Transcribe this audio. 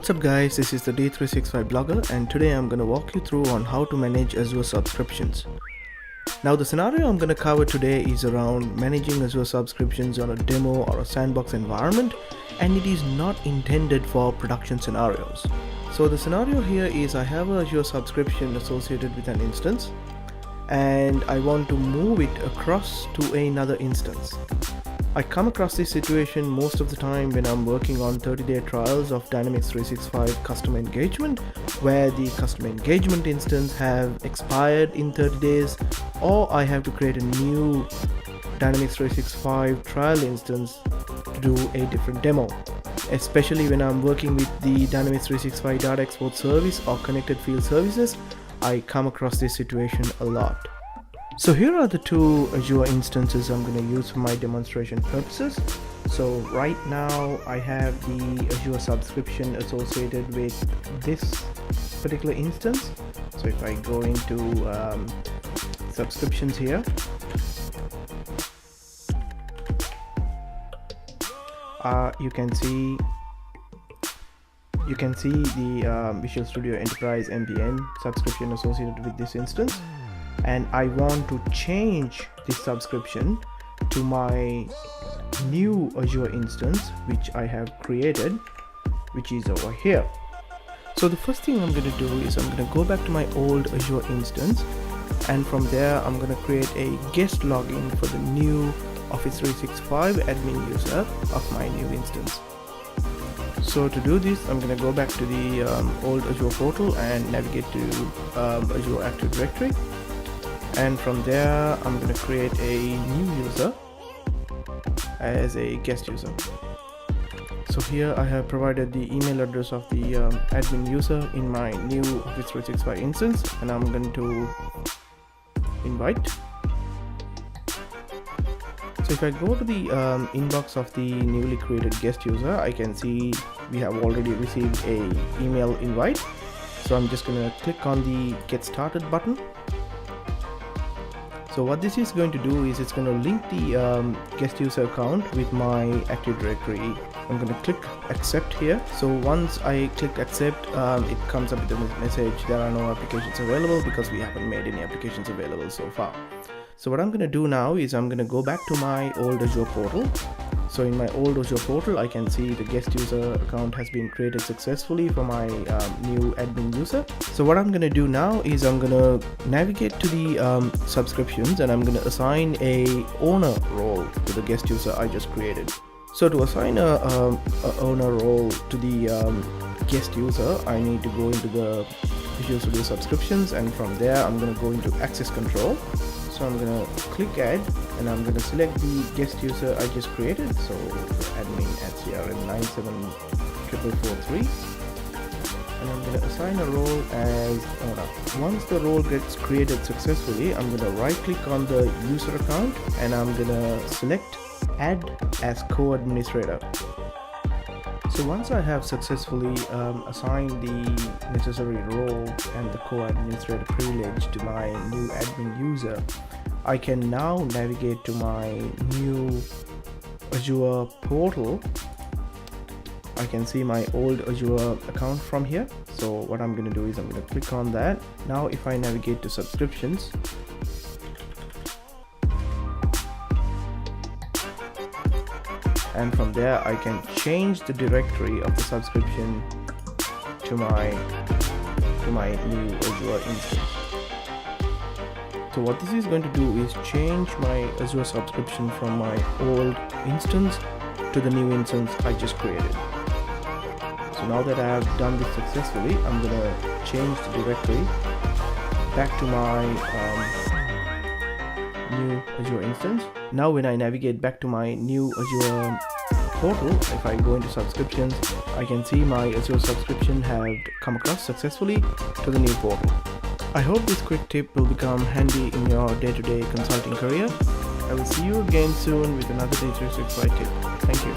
What's up guys, this is the D365 blogger and today I'm going to walk you through on how to manage Azure Subscriptions. Now the scenario I'm going to cover today is around managing Azure Subscriptions on a demo or a sandbox environment, and it is not intended for production scenarios. So the scenario here is I have a Azure Subscription associated with an instance and I want to move it across to another instance. I come across this situation most of the time when I'm working on 30-day trials of Dynamics 365 Customer Engagement, where the Customer Engagement instance have expired in 30 days, or I have to create a new Dynamics 365 Trial Instance to do a different demo. Especially when I'm working with the Dynamics 365 Data Export Service or Connected Field Services, I come across this situation a lot. So here are the two Azure instances I'm going to use for my demonstration purposes. So right now I have the Azure Subscription associated with this particular instance. So if I go into subscriptions here, you can see the Visual Studio Enterprise MDN subscription associated with this instance. And I want to change this subscription to my new Azure instance which I have created, which is over here. So the first thing I'm going to do is I'm going to go back to my old Azure instance, and from there I'm going to create a guest login for the new Office 365 admin user of my new instance. So to do this, I'm going to go back to the old Azure portal and navigate to Azure Active Directory. And from there I'm going to create a new user as a guest user. So here I have provided the email address of the admin user in my new Office 365 instance, and I'm going to invite. So if I go to the inbox of the newly created guest user, I can see we have already received a email invite. So I'm just going to click on the get started button. So what this is going to do is it's going to link the guest user account with my Active Directory. I'm going to click accept here. So once I click accept, it comes up with a message there are no applications available because we haven't made any applications available so far. So what I'm going to do now is I'm going to go back to my old Azure portal. So in my old Azure portal, I can see the guest user account has been created successfully for my new admin user. So what I'm going to do now is I'm going to navigate to the subscriptions, and I'm going to assign a owner role to the guest user I just created. So to assign a owner role to the guest user, I need to go into the Visual Studio Subscriptions, and from there I'm going to go into access control. So I'm going to click add, and I'm going to select the guest user I just created, so admin at CRN97443, and I'm going to assign a role as owner. Once the role gets created successfully, I'm going to right click on the user account and I'm going to select add as co-administrator. So once I have successfully assigned the necessary role and the co-administrator privilege to my new admin user, I can now navigate to my new Azure portal. I can see my old Azure account from here. So what I'm going to do is I'm going to click on that. Now if I navigate to subscriptions, and from there I can change the directory of the subscription to my new Azure instance. So what this is going to do is change my Azure subscription from my old instance to the new instance I just created. So now that I have done this successfully, I'm going to change the directory back to my new Azure instance. Now when I navigate back to my new Azure portal, if I go into subscriptions, I can see my Azure subscription have come across successfully to the new portal. I hope this quick tip will become handy in your day-to-day consulting career. I will see you again soon with another D365 tip. Thank you.